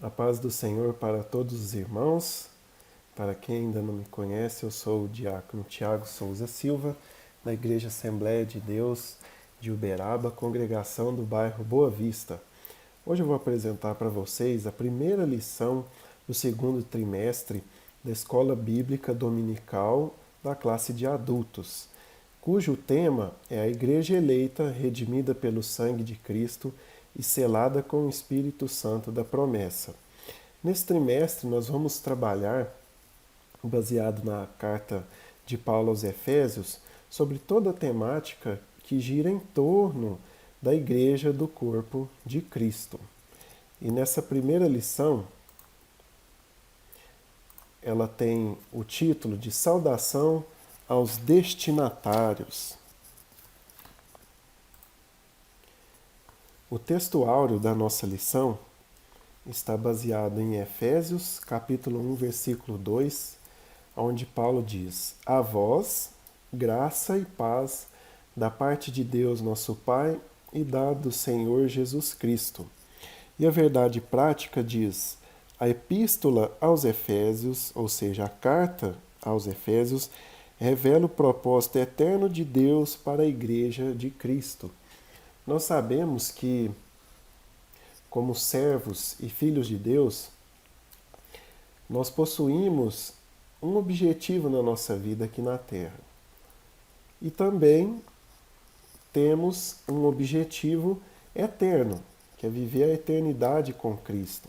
A paz do Senhor para todos os irmãos. Para quem ainda não me conhece, eu sou o diácono Tiago Souza Silva, da Igreja Assembleia de Deus de Uberaba, congregação do bairro Boa Vista. Hoje eu vou apresentar para vocês a primeira lição do segundo trimestre da Escola Bíblica Dominical da classe de adultos, cujo tema é a Igreja eleita, redimida pelo sangue de Cristo e selada com o Espírito Santo da promessa. Nesse trimestre nós vamos trabalhar, baseado na carta de Paulo aos Efésios, sobre toda a temática que gira em torno da Igreja do corpo de Cristo. E nessa primeira lição, ela tem o título de Saudação aos Destinatários. O texto áureo da nossa lição está baseado em Efésios, capítulo 1, versículo 2, onde Paulo diz: A vós, graça e paz da parte de Deus nosso Pai e da do Senhor Jesus Cristo. E a verdade prática diz: a epístola aos Efésios, ou seja, a carta aos Efésios, revela o propósito eterno de Deus para a Igreja de Cristo. Nós sabemos que, como servos e filhos de Deus, nós possuímos um objetivo na nossa vida aqui na Terra. E também temos um objetivo eterno, que é viver a eternidade com Cristo.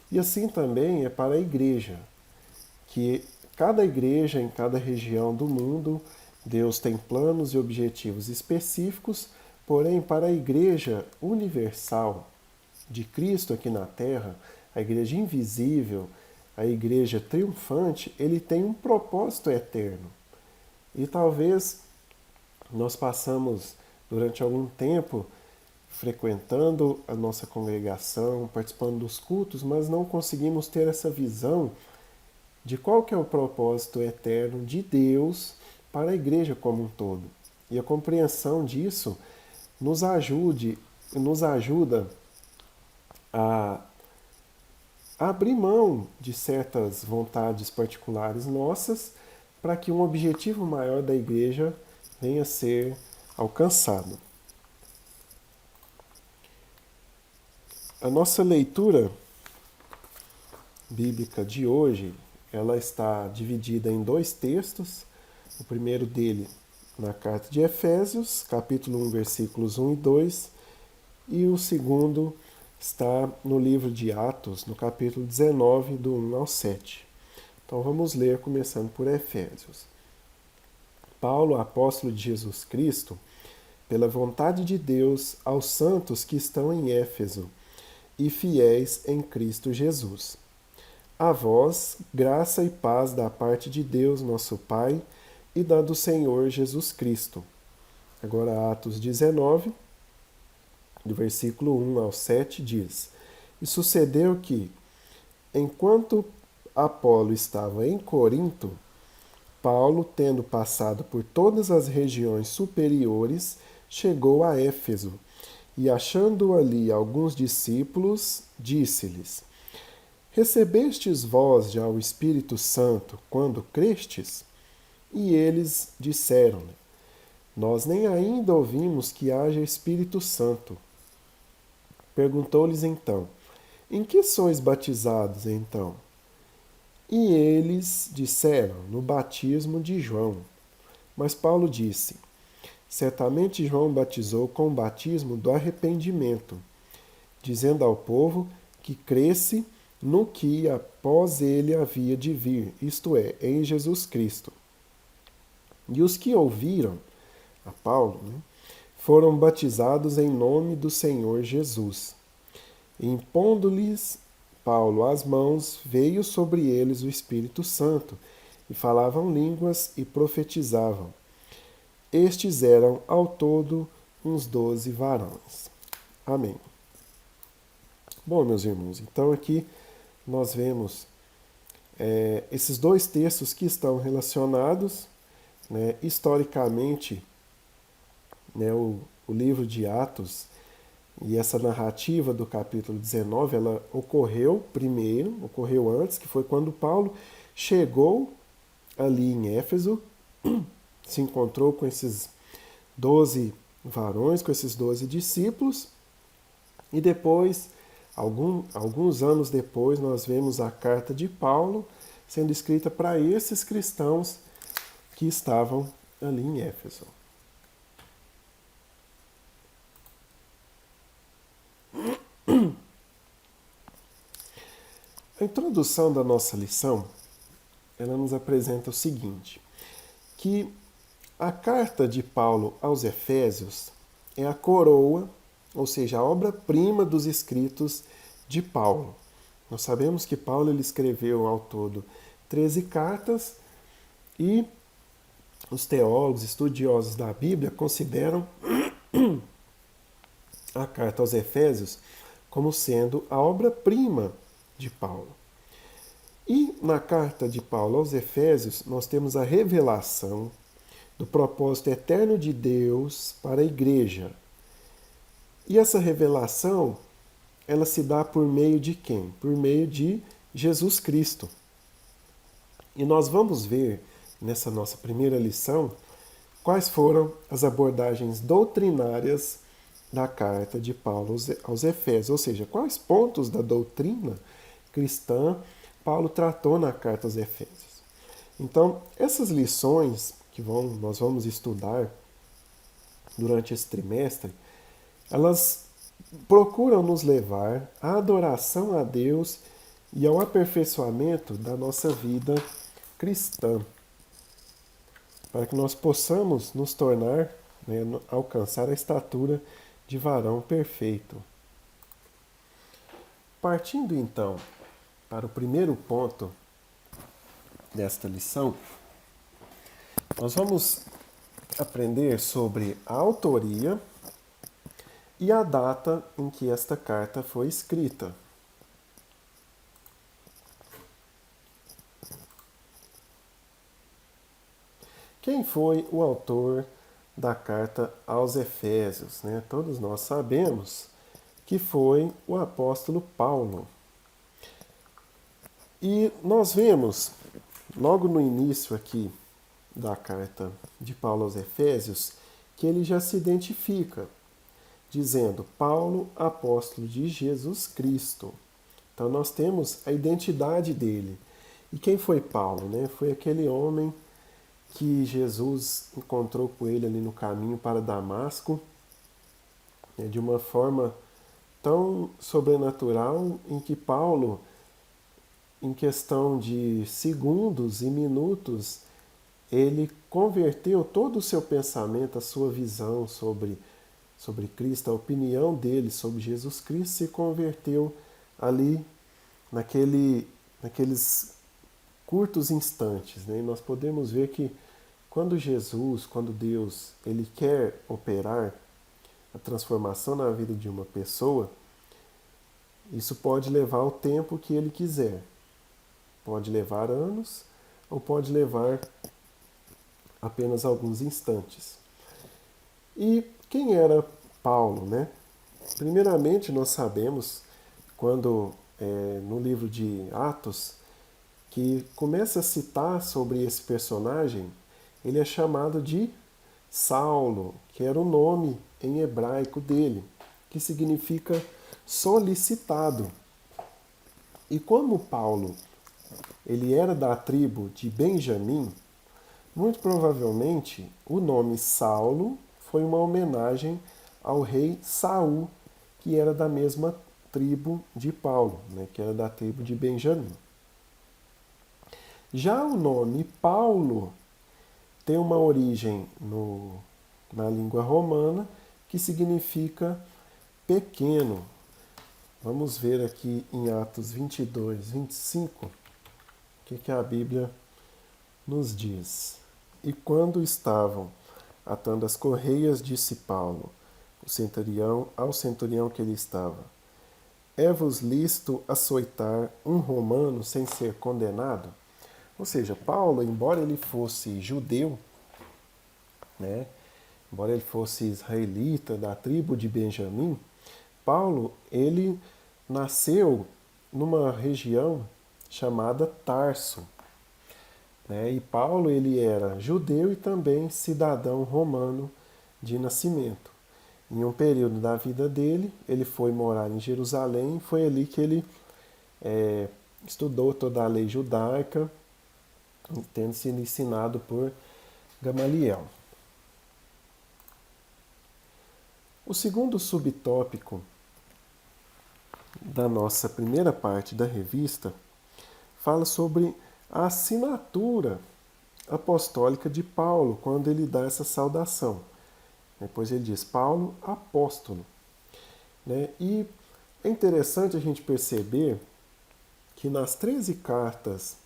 E assim também é para a igreja, que cada igreja em cada região do mundo, Deus tem planos e objetivos específicos, porém para a igreja universal de Cristo aqui na Terra, a igreja invisível, a igreja triunfante, ele tem um propósito eterno. E talvez nós passamos durante algum tempo frequentando a nossa congregação, participando dos cultos, mas não conseguimos ter essa visão de qual que é o propósito eterno de Deus para a igreja como um todo. E a compreensão disso nos ajuda a abrir mão de certas vontades particulares nossas para que um objetivo maior da igreja venha a ser alcançado. A nossa leitura bíblica de hoje, ela está dividida em dois textos. O primeiro dele na carta de Efésios, capítulo 1, versículos 1 e 2, e o segundo está no livro de Atos, no capítulo 19, do 1 ao 7. Então vamos ler, começando por Efésios. Paulo, apóstolo de Jesus Cristo, pela vontade de Deus, aos santos que estão em Éfeso e fiéis em Cristo Jesus. A vós, graça e paz da parte de Deus, nosso Pai, e da do Senhor Jesus Cristo. Agora Atos 19, do versículo 1 ao 7, diz: E sucedeu que, enquanto Apolo estava em Corinto, Paulo, tendo passado por todas as regiões superiores, chegou a Éfeso, e achando ali alguns discípulos, disse-lhes: Recebestes vós já o Espírito Santo quando crestes? E eles disseram-lhe: Nós nem ainda ouvimos que haja Espírito Santo. Perguntou-lhes então: Em que sois batizados então? E eles disseram: No batismo de João. Mas Paulo disse: Certamente João batizou com o batismo do arrependimento, dizendo ao povo que cresce no que após ele havia de vir, isto é, em Jesus Cristo. E os que ouviram a Paulo, foram batizados em nome do Senhor Jesus. E impondo-lhes Paulo as mãos, veio sobre eles o Espírito Santo, e falavam línguas e profetizavam. Estes eram, ao todo, uns 12 varões. Amém. Bom, meus irmãos, então aqui nós vemos esses dois textos que estão relacionados, historicamente, o livro de Atos, E essa narrativa do capítulo 19, ela ocorreu primeiro, ocorreu antes, que foi quando Paulo chegou ali em Éfeso, se encontrou com esses 12 varões, com esses 12 discípulos, e depois, alguns anos depois, nós vemos a carta de Paulo sendo escrita para esses cristãos que estavam ali em Éfeso. A introdução da nossa lição, ela nos apresenta o seguinte, que a carta de Paulo aos Efésios é a coroa, ou seja, a obra-prima dos escritos de Paulo. Nós sabemos que Paulo ele escreveu ao todo 13 cartas e os teólogos, estudiosos da Bíblia, consideram a carta aos Efésios como sendo a obra-prima de Paulo. E na carta de Paulo aos Efésios, nós temos a revelação do propósito eterno de Deus para a igreja. E essa revelação, ela se dá por meio de quem? Por meio de Jesus Cristo. E nós vamos ver nessa nossa primeira lição quais foram as abordagens doutrinárias da carta de Paulo aos Efésios, ou seja, quais pontos da doutrina cristã Paulo tratou na carta aos Efésios. Então, essas lições que nós vamos estudar durante esse trimestre, elas procuram nos levar à adoração a Deus e ao aperfeiçoamento da nossa vida cristã, para que nós possamos nos tornar, alcançar a estatura de varão perfeito. Partindo então para o primeiro ponto desta lição, nós vamos aprender sobre a autoria e a data em que esta carta foi escrita. Quem foi o autor da carta aos Efésios? Todos nós sabemos que foi o apóstolo Paulo. E nós vemos, logo no início aqui da carta de Paulo aos Efésios, que ele já se identifica, dizendo Paulo, apóstolo de Jesus Cristo. Então nós temos a identidade dele. E quem foi Paulo? Foi aquele homem que Jesus encontrou com ele ali no caminho para Damasco, de uma forma tão sobrenatural em que Paulo, em questão de segundos e minutos, ele converteu todo o seu pensamento, a sua visão sobre Cristo, a opinião dele sobre Jesus Cristo se converteu ali naqueles curtos instantes. E nós podemos ver que quando Deus, ele quer operar a transformação na vida de uma pessoa, isso pode levar o tempo que ele quiser. Pode levar anos ou pode levar apenas alguns instantes. E quem era Paulo, Primeiramente, nós sabemos, quando no livro de Atos, que começa a citar sobre esse personagem, ele é chamado de Saulo, que era o nome em hebraico dele, que significa solicitado. E como Paulo ele era da tribo de Benjamim, muito provavelmente o nome Saulo foi uma homenagem ao rei Saul, que era da mesma tribo de Paulo, que era da tribo de Benjamim. Já o nome Paulo tem uma origem na língua romana que significa pequeno. Vamos ver aqui em Atos 22, 25, o que a Bíblia nos diz. E quando estavam atando as correias, disse Paulo, ao centurião que ele estava, é-vos lícito açoitar um romano sem ser condenado? Ou seja, Paulo, embora ele fosse judeu, embora ele fosse israelita da tribo de Benjamim, Paulo, ele nasceu numa região chamada Tarso, né? E Paulo, ele era judeu e também cidadão romano de nascimento. Em um período da vida dele, ele foi morar em Jerusalém, foi ali que ele estudou toda a lei judaica, tendo sido ensinado por Gamaliel. O segundo subtópico da nossa primeira parte da revista fala sobre a assinatura apostólica de Paulo, quando ele dá essa saudação. Depois ele diz, Paulo, apóstolo. Né? E é interessante a gente perceber que nas 13 cartas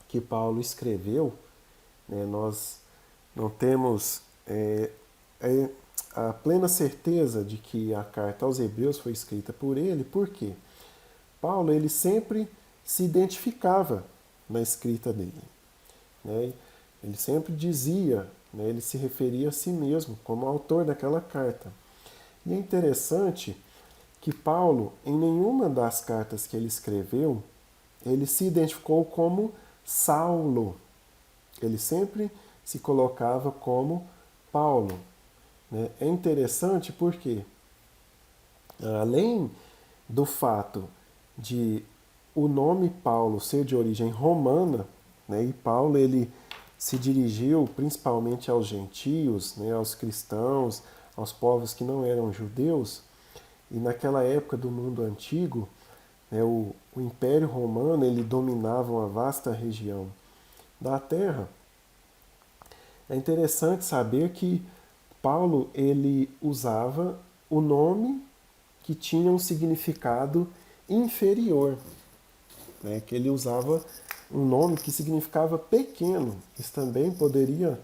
que Paulo escreveu, né, nós não temos a plena certeza de que a carta aos Hebreus foi escrita por ele. Por quê? Paulo, ele sempre se identificava na escrita dele, né? Ele sempre dizia, né, ele se referia a si mesmo como autor daquela carta. E é interessante que Paulo, em nenhuma das cartas que ele escreveu, ele se identificou como Saulo. Ele sempre se colocava como Paulo. Né? É interessante porque, além do fato de o nome Paulo ser de origem romana, né, e Paulo ele se dirigiu principalmente aos gentios, né, aos cristãos, aos povos que não eram judeus, e naquela época do mundo antigo, né, o Império Romano ele dominava uma vasta região da Terra. É interessante saber que Paulo ele usava o nome que tinha um significado inferior, né? Que ele usava um nome que significava pequeno. Isso também poderia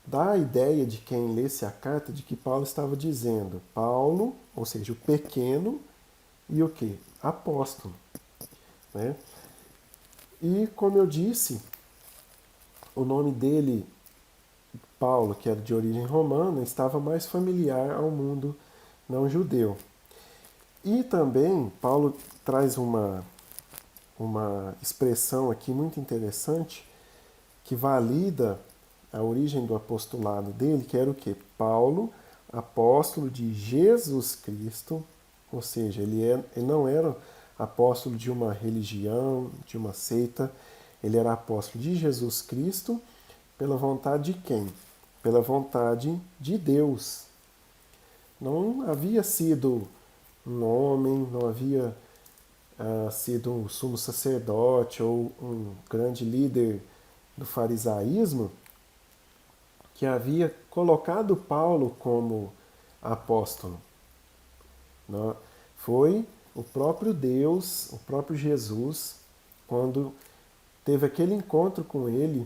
dar a ideia de quem lesse a carta de que Paulo estava dizendo Paulo, ou seja, o pequeno, e o que? Apóstolo. Né? E como eu disse, o nome dele, Paulo, que era de origem romana, estava mais familiar ao mundo não judeu. E também Paulo traz uma expressão aqui muito interessante que valida a origem do apostolado dele, que era o quê? Paulo, apóstolo de Jesus Cristo, ou seja, ele não era apóstolo de uma religião, de uma seita, ele era apóstolo de Jesus Cristo pela vontade de quem? Pela vontade de Deus. Não havia sido um homem, não havia sido um sumo sacerdote ou um grande líder do farisaísmo que havia colocado Paulo como apóstolo. Não? Foi o próprio Deus, o próprio Jesus, quando teve aquele encontro com ele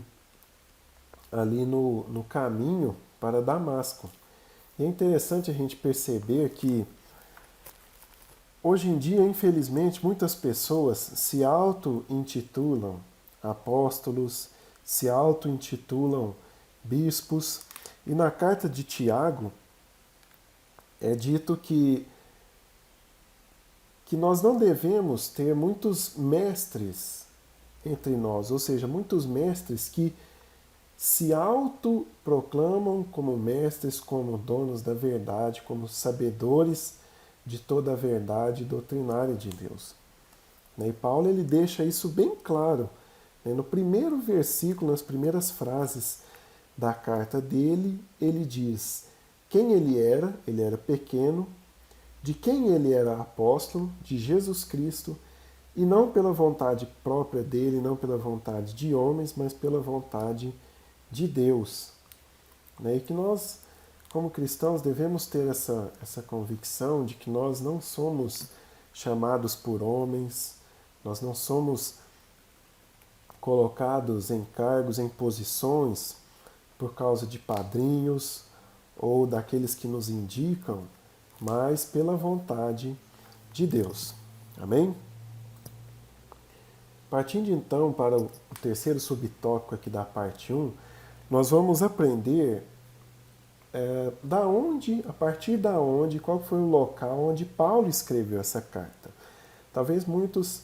ali no caminho para Damasco. E é interessante a gente perceber que hoje em dia, infelizmente, muitas pessoas se auto-intitulam apóstolos, se auto-intitulam bispos, e na carta de Tiago é dito que nós não devemos ter muitos mestres entre nós, ou seja, muitos mestres que se autoproclamam como mestres, como donos da verdade, como sabedores de toda a verdade doutrinária de Deus. E Paulo ele deixa isso bem claro. No primeiro versículo, nas primeiras frases da carta dele, ele diz quem ele era pequeno, de quem ele era apóstolo, de Jesus Cristo, e não pela vontade própria dele, não pela vontade de homens, mas pela vontade de Deus. E que nós, como cristãos, devemos ter essa convicção de que nós não somos chamados por homens, nós não somos colocados em cargos, em posições, por causa de padrinhos ou daqueles que nos indicam, mas pela vontade de Deus. Amém? Partindo então para o terceiro subtópico aqui da parte 1, nós vamos aprender a partir da onde, qual foi o local onde Paulo escreveu essa carta. Talvez muitos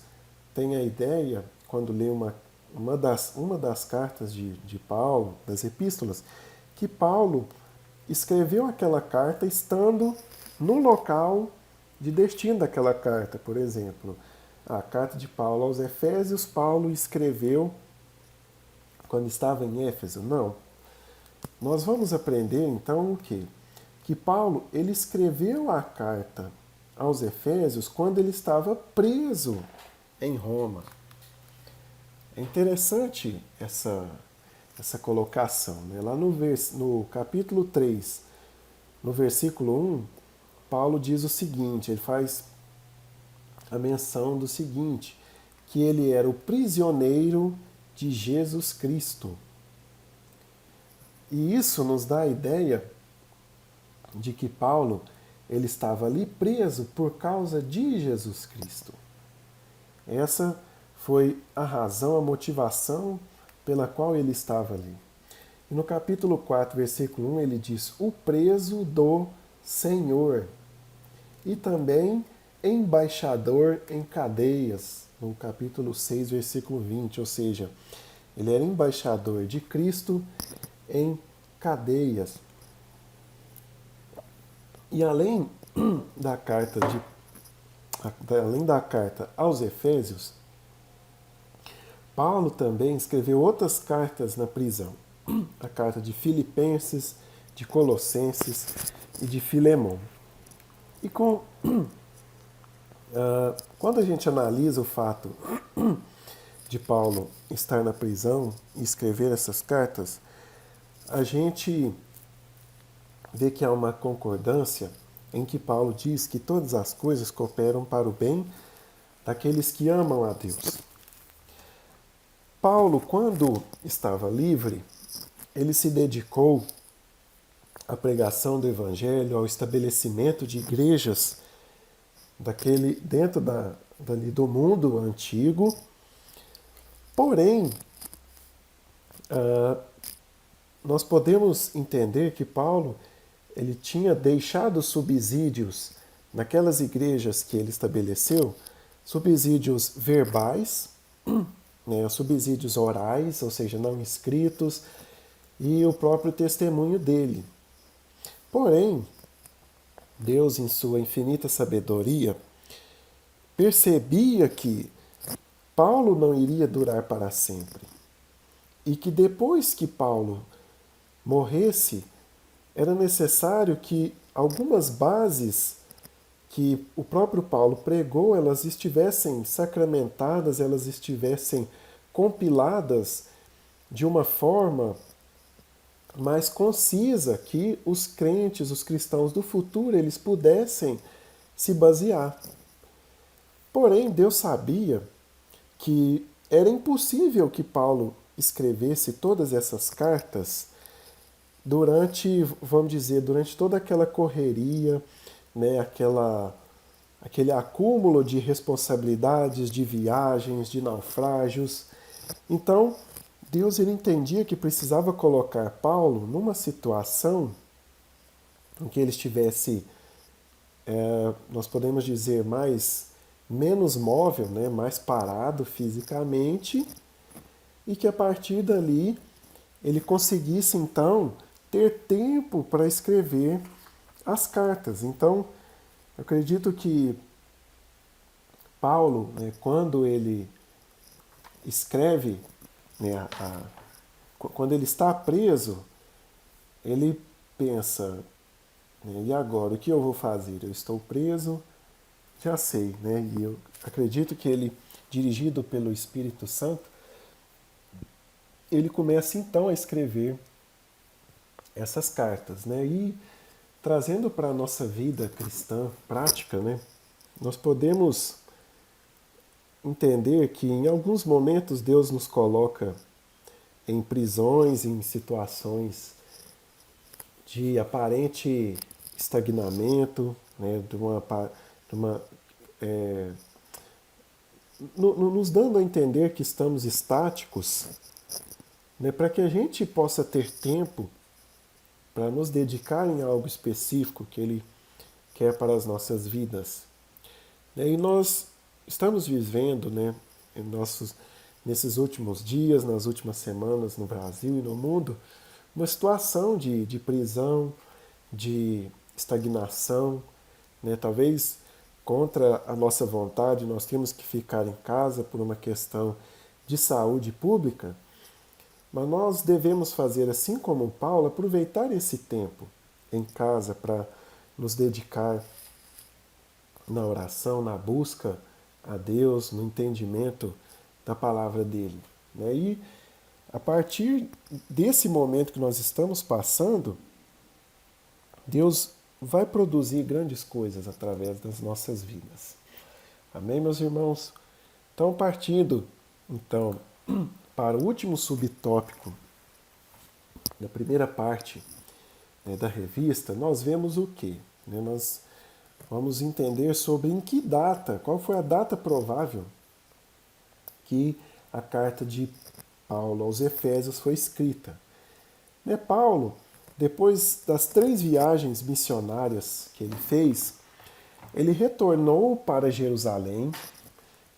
tenham a ideia, quando lê uma das cartas de Paulo, das epístolas, que Paulo escreveu aquela carta estando no local de destino daquela carta. Por exemplo, a carta de Paulo aos Efésios, Paulo escreveu quando estava em Éfeso. Não. Nós vamos aprender então o quê? Que Paulo ele escreveu a carta aos Efésios quando ele estava preso em Roma. É interessante essa colocação. Né? Lá no capítulo 3, no versículo 1, Paulo diz o seguinte, ele faz a menção do seguinte, que ele era o prisioneiro de Jesus Cristo. E isso nos dá a ideia de que Paulo ele estava ali preso por causa de Jesus Cristo. Essa foi a razão, a motivação pela qual ele estava ali. E no capítulo 4, versículo 1, ele diz: o preso do Senhor. E também embaixador em cadeias, no capítulo 6, versículo 20. Ou seja, ele era embaixador de Cristo em cadeias. E além da carta aos Efésios, Paulo também escreveu outras cartas na prisão. A carta de Filipenses, de Colossenses e de Filemão. E quando a gente analisa o fato de Paulo estar na prisão e escrever essas cartas, a gente vê que há uma concordância em que Paulo diz que todas as coisas cooperam para o bem daqueles que amam a Deus. Paulo, quando estava livre, ele se dedicou à pregação do Evangelho, ao estabelecimento de igrejas dentro do mundo antigo. Porém, nós podemos entender que Paulo ele tinha deixado subsídios naquelas igrejas que ele estabeleceu, subsídios verbais, né, subsídios orais, ou seja, não escritos, e o próprio testemunho dele. Porém, Deus, em sua infinita sabedoria, percebia que Paulo não iria durar para sempre e que depois que Paulo morresse, era necessário que algumas bases que o próprio Paulo pregou, elas estivessem sacramentadas, elas estivessem compiladas de uma forma mais concisa, que os crentes, os cristãos do futuro, eles pudessem se basear. Porém, Deus sabia que era impossível que Paulo escrevesse todas essas cartas durante, vamos dizer, durante toda aquela correria, né, aquele acúmulo de responsabilidades, de viagens, de naufrágios. Então, Deus ele entendia que precisava colocar Paulo numa situação em que ele estivesse, nós podemos dizer, menos móvel, né, mais parado fisicamente, e que a partir dali ele conseguisse então ter tempo para escrever as cartas. Então, eu acredito que Paulo, né, quando ele escreve, né, quando ele está preso, ele pensa, né, e agora, o que eu vou fazer? Eu estou preso, já sei, né? E eu acredito que ele, dirigido pelo Espírito Santo, ele começa então a escrever essas cartas, né? E trazendo para a nossa vida cristã prática, né? Nós podemos entender que em alguns momentos Deus nos coloca em prisões, em situações de aparente estagnamento, né? Nos dando a entender que estamos estáticos, né? Para que a gente possa ter tempo para nos dedicar em algo específico que Ele quer para as nossas vidas. E nós estamos vivendo, né, nesses últimos dias, nas últimas semanas no Brasil e no mundo, uma situação de prisão, de estagnação, né? Talvez contra a nossa vontade nós temos que ficar em casa por uma questão de saúde pública, mas nós devemos fazer assim como Paulo, aproveitar esse tempo em casa para nos dedicar na oração, na busca a Deus, no entendimento da palavra dele. Né? E a partir desse momento que nós estamos passando, Deus vai produzir grandes coisas através das nossas vidas. Amém, meus irmãos? Então, partindo então para o último subtópico da primeira parte, né, da revista, nós vemos o quê? Né, nós vamos entender sobre em que data, qual foi a data provável que a carta de Paulo aos Efésios foi escrita. Né, Paulo, depois das 3 viagens missionárias que ele fez, ele retornou para Jerusalém,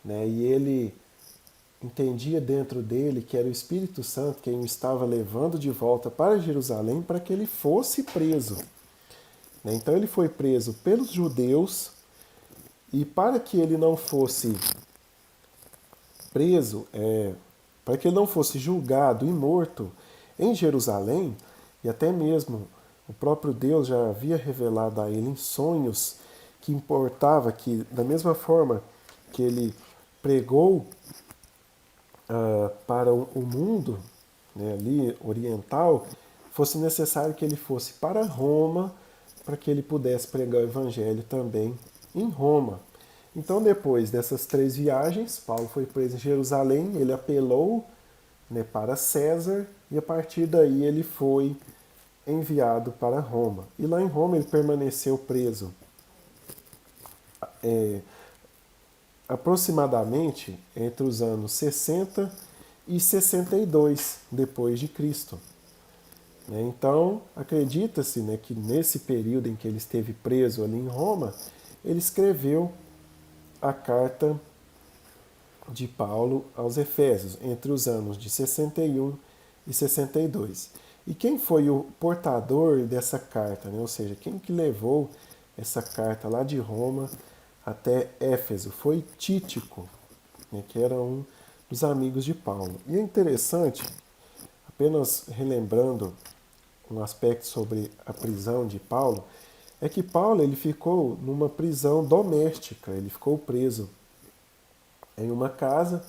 né, e ele entendia dentro dele que era o Espírito Santo quem o estava levando de volta para Jerusalém para que ele fosse preso. Né, então ele foi preso pelos judeus e para que ele não fosse preso, para que ele não fosse julgado e morto em Jerusalém, e até mesmo o próprio Deus já havia revelado a ele em sonhos que importava que, da mesma forma que ele pregou para o mundo, né, ali oriental, fosse necessário que ele fosse para Roma para que ele pudesse pregar o evangelho também em Roma. Então, depois dessas 3 viagens, Paulo foi preso em Jerusalém, ele apelou, né, para César e a partir daí ele foi enviado para Roma. E lá em Roma ele permaneceu preso aproximadamente entre os anos 60 e 62 depois de Cristo. Então, acredita-se, né, que nesse período em que ele esteve preso ali em Roma, ele escreveu a carta de Paulo aos Efésios, entre os anos de 61 e 62. E quem foi o portador dessa carta, né? Ou seja, quem que levou essa carta lá de Roma até Éfeso? Foi Títico, né, que era um dos amigos de Paulo. E é interessante, apenas relembrando um aspecto sobre a prisão de Paulo, é que Paulo ele ficou numa prisão doméstica, ele ficou preso em uma casa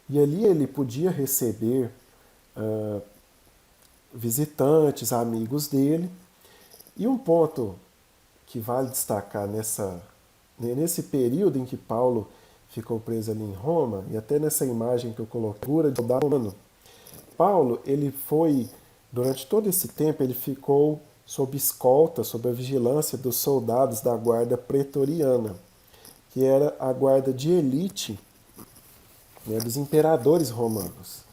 e ali ele podia receber visitantes, amigos dele. E um ponto que vale destacar nesse período em que Paulo ficou preso ali em Roma, e até nessa imagem que eu coloquei, de soldado romano, Paulo, ele foi, durante todo esse tempo, ele ficou sob escolta, sob a vigilância dos soldados da guarda pretoriana, que era a guarda de elite, né, dos imperadores romanos.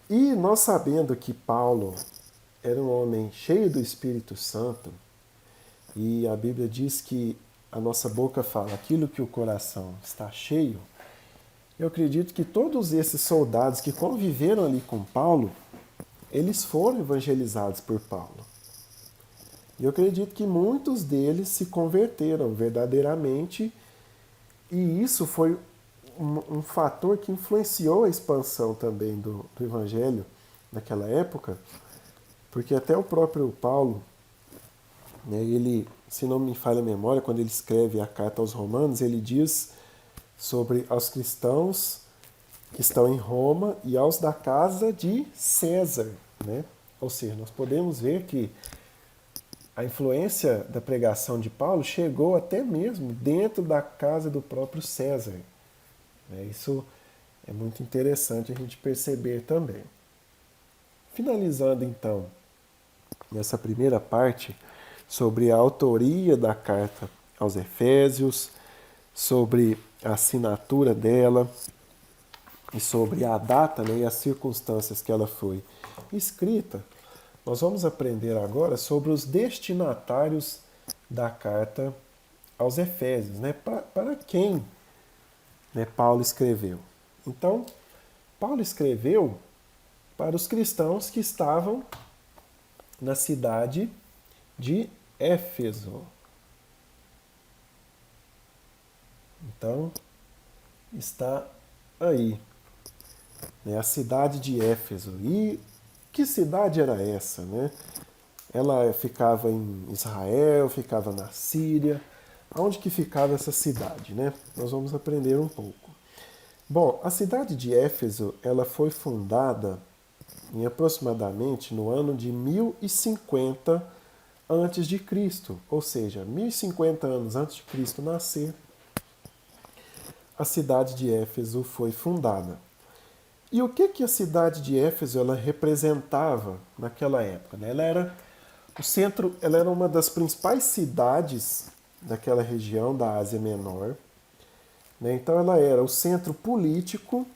E nós sabendo que Paulo era um homem cheio do Espírito Santo, e a Bíblia diz que a nossa boca fala aquilo que o coração está cheio, eu acredito que todos esses soldados que conviveram ali com Paulo, eles foram evangelizados por Paulo. E eu acredito que muitos deles se converteram verdadeiramente, e isso foi um fator que influenciou a expansão também do evangelho naquela época, porque até o próprio Paulo, né, ele, se não me falha a memória, quando ele escreve a carta aos Romanos, ele diz sobre aos cristãos que estão em Roma e aos da casa de César, né? Ou seja, nós podemos ver que a influência da pregação de Paulo chegou até mesmo dentro da casa do próprio César. Isso é muito interessante a gente perceber também. Finalizando então nessa primeira parte sobre a autoria da carta aos Efésios, sobre a assinatura dela e sobre a data, né, e as circunstâncias que ela foi escrita, nós vamos aprender agora sobre os destinatários da carta aos Efésios, né? Para quem, né, Paulo escreveu. Então, Paulo escreveu para os cristãos que estavam na cidade de Éfeso. Então, está aí, né, a cidade de Éfeso. E que cidade era essa, né? Ela ficava em Israel, ficava na Síria. Onde que ficava essa cidade, né? Nós vamos aprender um pouco. Bom, a cidade de Éfeso, ela foi fundada em aproximadamente no ano de 1050 antes de Cristo, ou seja, 1050 anos antes de Cristo nascer, a cidade de Éfeso foi fundada. E o que a cidade de Éfeso ela representava naquela época, né? Ela era o centro, ela era uma das principais cidades daquela região da Ásia Menor, né? Então ela era o centro político,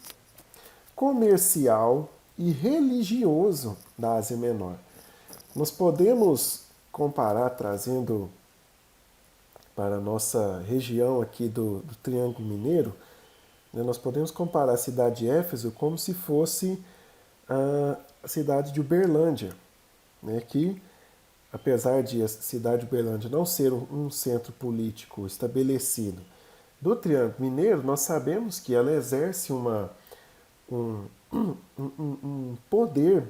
comercial e religioso da Ásia Menor. Nós podemos comparar, trazendo para a nossa região aqui do Triângulo Mineiro, né, nós podemos comparar a cidade de Éfeso como se fosse a cidade de Uberlândia, né, que, apesar de a cidade de Uberlândia não ser um centro político estabelecido do Triângulo Mineiro, nós sabemos que ela exerce um, um poder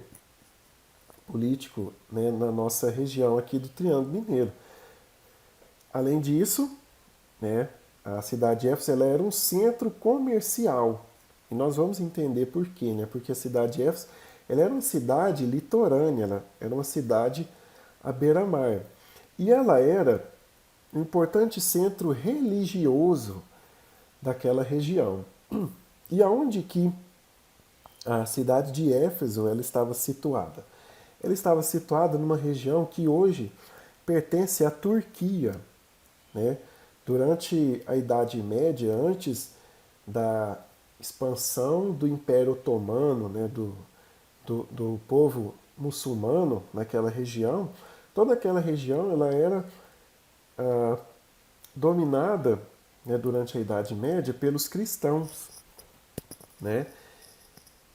político, né, na nossa região aqui do Triângulo Mineiro. Além disso, né, a cidade de Éfeso ela era um centro comercial. E nós vamos entender por quê, né? Porque a cidade de Éfeso ela era uma cidade litorânea, ela era uma cidade à beira-mar. E ela era um importante centro religioso daquela região. E aonde que a cidade de Éfeso ela estava situada? Ela estava situada numa região que hoje pertence à Turquia, né? Durante a Idade Média, antes da expansão do Império Otomano, né, do povo muçulmano naquela região, toda aquela região ela era ah, dominada, né, durante a Idade Média pelos cristãos, né?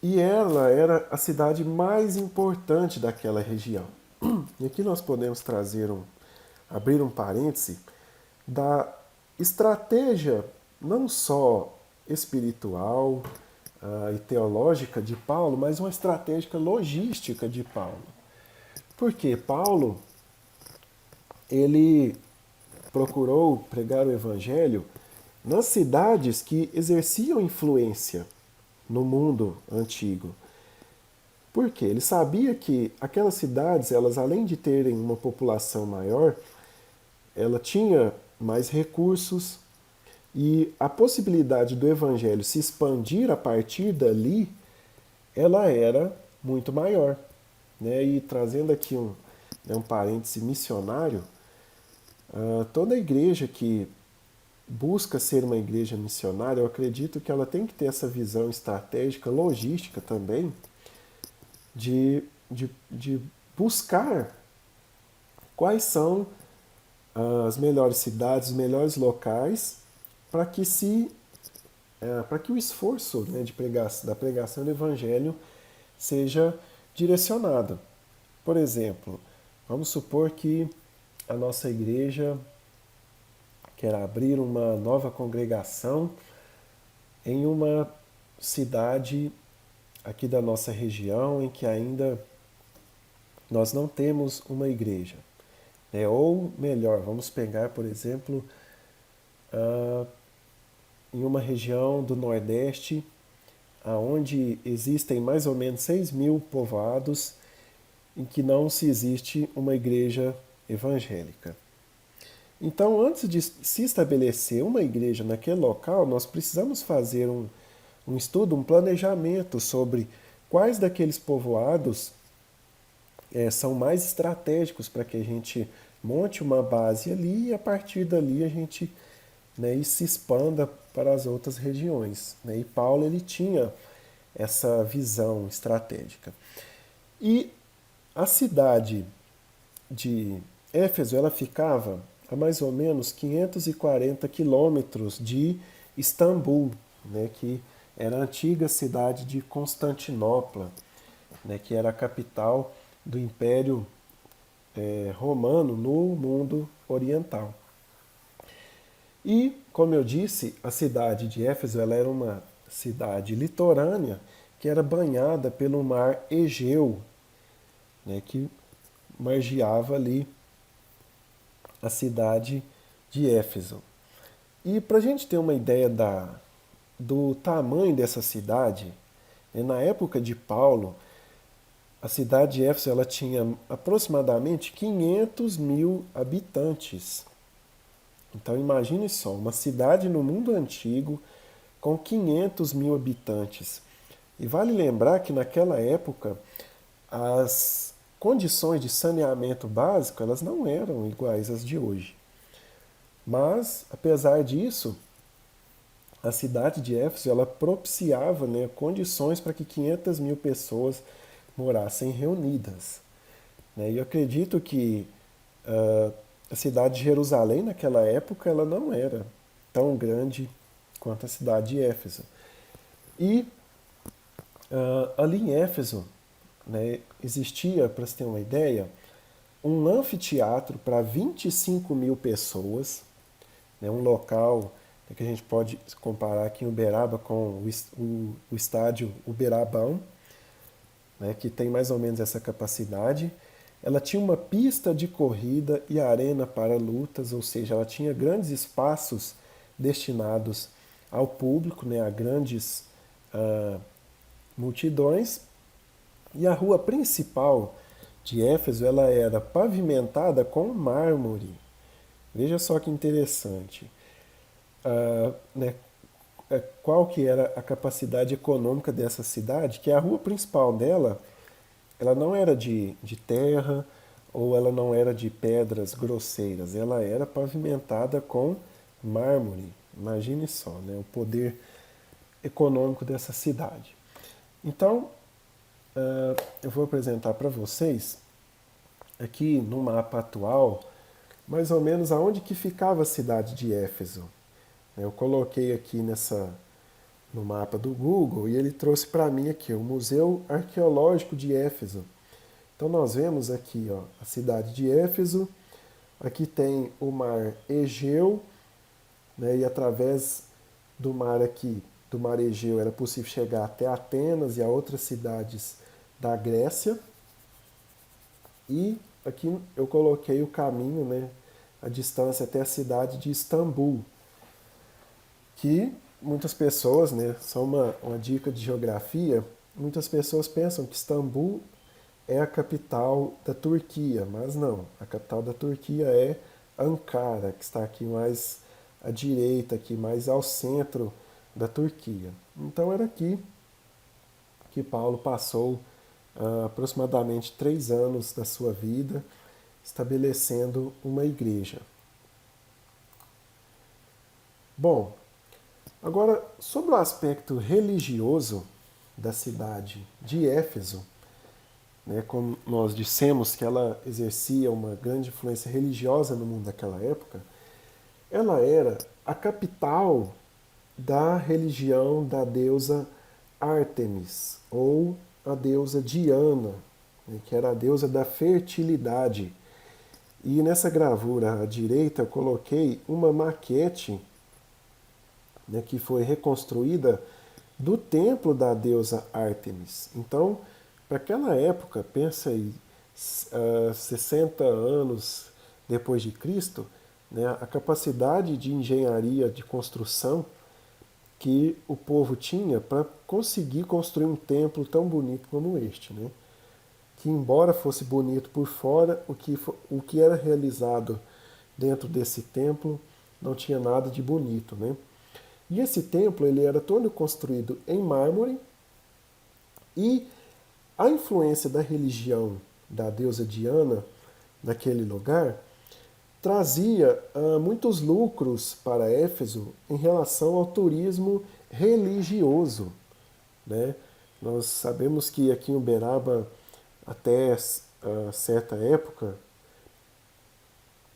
E ela era a cidade mais importante daquela região. E aqui nós podemos abrir um parêntese da estratégia não só espiritual e teológica de Paulo, mas uma estratégia logística de Paulo. Porque Paulo, ele procurou pregar o evangelho nas cidades que exerciam influência no mundo antigo. Porque ele sabia que aquelas cidades, elas além de terem uma população maior, ela tinha mais recursos e a possibilidade do evangelho se expandir a partir dali, ela era muito maior, né? E trazendo aqui um parêntese missionário, toda igreja que busca ser uma igreja missionária, eu acredito que ela tem que ter essa visão estratégica, logística também, de buscar quais são as melhores cidades, os melhores locais para que para que o esforço, né, da pregação do evangelho seja direcionado. Por exemplo, vamos supor que a nossa igreja quer abrir uma nova congregação em uma cidade aqui da nossa região em que ainda nós não temos uma igreja. Ou melhor, vamos pegar, por exemplo, em uma região do Nordeste, onde existem mais ou menos 6.000 povoados em que não se existe uma igreja evangélica. Então, antes de se estabelecer uma igreja naquele local, nós precisamos fazer um estudo, um planejamento sobre quais daqueles povoados são mais estratégicos para que a gente monte uma base ali e a partir dali a gente, né, e se expanda para as outras regiões, né? E Paulo ele tinha essa visão estratégica. E A cidade de Éfeso, ela ficava a mais ou menos 540 quilômetros de Istambul, né, que era a antiga cidade de Constantinopla, né, que era a capital do Império Romano no mundo oriental. E, como eu disse, a cidade de Éfeso ela era uma cidade litorânea que era banhada pelo mar Egeu, né, que margeava ali a cidade de Éfeso. E para a gente ter uma ideia do tamanho dessa cidade, na época de Paulo, a cidade de Éfeso ela tinha aproximadamente 500 mil habitantes. Então imagine só, uma cidade no mundo antigo com 500 mil habitantes. E vale lembrar que naquela época as condições de saneamento básico elas não eram iguais às de hoje. Mas, apesar disso, a cidade de Éfeso ela propiciava, né, condições para que 500 mil pessoas morassem reunidas. Né? E eu acredito que a cidade de Jerusalém naquela época ela não era tão grande quanto a cidade de Éfeso. E ali em Éfeso, né, existia, para você ter uma ideia, um anfiteatro para 25 mil pessoas, né, um local que a gente pode comparar aqui em Uberaba com o estádio Uberabão, né, que tem mais ou menos essa capacidade. Ela tinha uma pista de corrida e arena para lutas, ou seja, ela tinha grandes espaços destinados ao público, né, a grandes multidões. E a rua principal de Éfeso ela era pavimentada com mármore. Veja só que interessante. Né, qual que era a capacidade econômica dessa cidade? Que a rua principal dela ela não era de terra ou ela não era de pedras grosseiras, ela era pavimentada com mármore. Imagine só, né, o poder econômico dessa cidade. Então, eu vou apresentar para vocês aqui no mapa atual, mais ou menos aonde que ficava a cidade de Éfeso. Eu coloquei aqui no mapa do Google e ele trouxe para mim aqui o Museu Arqueológico de Éfeso. Então nós vemos aqui ó, a cidade de Éfeso, aqui tem o mar Egeu, né, e através do mar aqui, do mar Egeu, era possível chegar até Atenas e a outras cidades da Grécia. E aqui eu coloquei o caminho, né, a distância até a cidade de Istambul, que muitas pessoas, né, só uma dica de geografia, muitas pessoas pensam que Istambul é a capital da Turquia, mas não. A capital da Turquia é Ankara, que está aqui mais à direita, aqui mais ao centro da Turquia. Então era aqui que Paulo passou aproximadamente 3 anos da sua vida estabelecendo uma igreja. Bom, agora sobre o aspecto religioso da cidade de Éfeso, né, como nós dissemos que ela exercia uma grande influência religiosa no mundo daquela época, ela era a capital da religião da deusa Ártemis, ou a deusa Diana, né, que era a deusa da fertilidade. E nessa gravura à direita eu coloquei uma maquete, né, que foi reconstruída do templo da deusa Ártemis. Então, para aquela época, pensa aí, 60 anos depois de Cristo, né, a capacidade de engenharia, de construção que o povo tinha para conseguir construir um templo tão bonito como este, né? Que embora fosse bonito por fora, o que era realizado dentro desse templo não tinha nada de bonito, né? E esse templo ele era todo construído em mármore e a influência da religião da deusa Diana naquele lugar trazia muitos lucros para Éfeso em relação ao turismo religioso, né? Nós sabemos que aqui em Uberaba, até a certa época,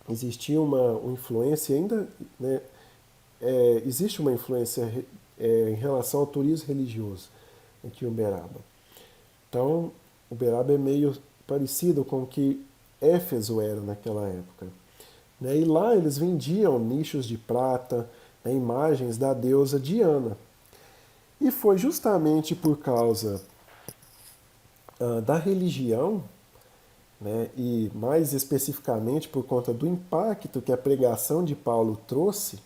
existia uma influência ainda, né, existe uma influência em relação ao turismo religioso aqui em Uberaba. Então, Uberaba é meio parecido com o que Éfeso era naquela época. Né? E lá eles vendiam nichos de prata, né, imagens da deusa Diana. E foi justamente por causa da religião, né, e mais especificamente por conta do impacto que a pregação de Paulo trouxe,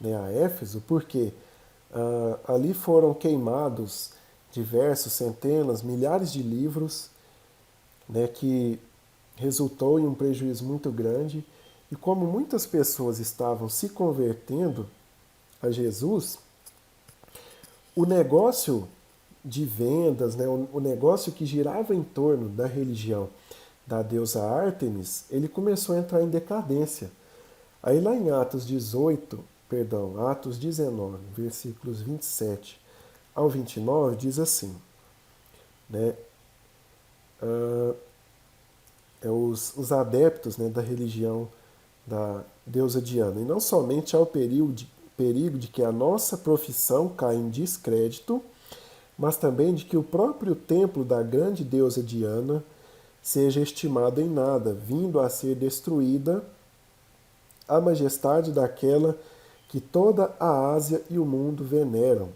né, a Éfeso, porque ali foram queimados diversos, centenas, milhares de livros, né, que resultou em um prejuízo muito grande. E como muitas pessoas estavam se convertendo a Jesus, o negócio de vendas, né, o negócio que girava em torno da religião da deusa Ártemis, ele começou a entrar em decadência. Aí lá em Atos 19, versículos 27 ao 29, diz assim, né, os adeptos, né, da religião da deusa Diana, e não somente ao perigo de que a nossa profissão caia em descrédito, mas também de que o próprio templo da grande deusa Diana seja estimado em nada, vindo a ser destruída a majestade daquela que toda a Ásia e o mundo veneram.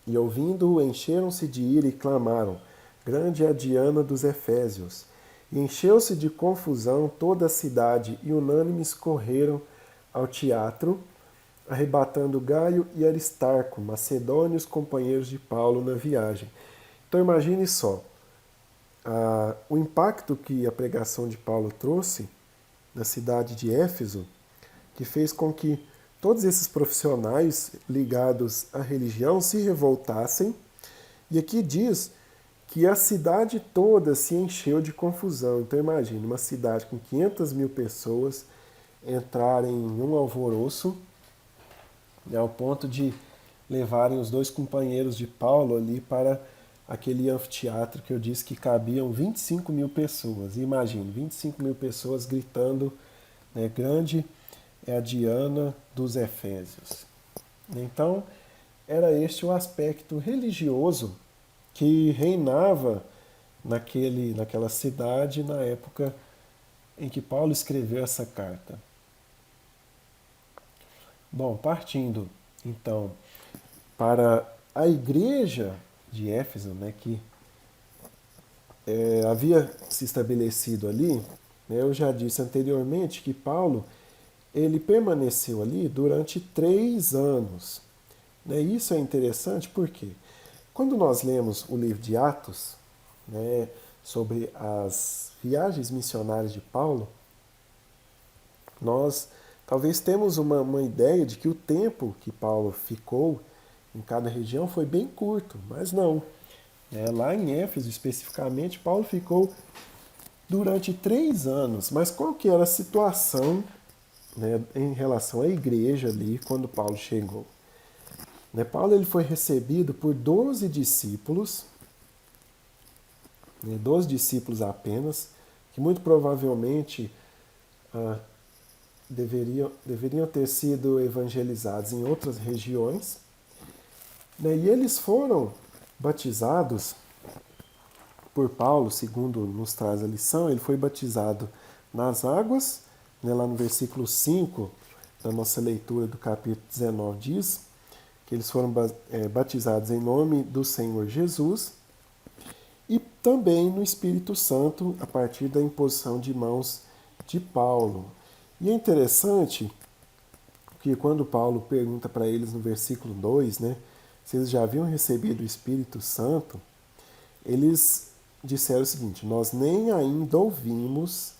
E ouvindo-o, encheram-se de ira e clamaram: Grande é a Diana dos Efésios. E encheu-se de confusão toda a cidade, e unânimes correram ao teatro, arrebatando Gaio e Aristarco, macedônios companheiros de Paulo na viagem. Então imagine só, o impacto que a pregação de Paulo trouxe na cidade de Éfeso, que fez com que todos esses profissionais ligados à religião se revoltassem. E aqui diz que a cidade toda se encheu de confusão. Então imagine, uma cidade com 500 mil pessoas entrarem em um alvoroço, né, ao ponto de levarem os dois companheiros de Paulo ali para aquele anfiteatro que eu disse que cabiam 25 mil pessoas. E imagine, 25 mil pessoas gritando, né, grande é a Diana dos Efésios. Então, era este o aspecto religioso que reinava naquela cidade na época em que Paulo escreveu essa carta. Bom, partindo então para a igreja de Éfeso, né, que havia se estabelecido ali, né, eu já disse anteriormente que Paulo ele permaneceu ali durante 3 anos. Né? Isso é interessante porque quando nós lemos o livro de Atos, né, sobre as viagens missionárias de Paulo, nós talvez temos uma ideia de que o tempo que Paulo ficou em cada região foi bem curto, mas não. Lá em Éfeso, especificamente, Paulo ficou durante 3 anos. Mas qual que era a situação, né, em relação à igreja ali quando Paulo chegou? Né, Paulo ele foi recebido por 12 discípulos, né, 12 discípulos apenas, que muito provavelmente deveriam ter sido evangelizados em outras regiões. Né, e eles foram batizados por Paulo, segundo nos traz a lição, ele foi batizado nas águas, né, lá no versículo 5 da nossa leitura do capítulo 19 diz que eles foram batizados em nome do Senhor Jesus e também no Espírito Santo a partir da imposição de mãos de Paulo. E é interessante que quando Paulo pergunta para eles no versículo 2, né, se eles já haviam recebido o Espírito Santo, eles disseram o seguinte: nós nem ainda ouvimos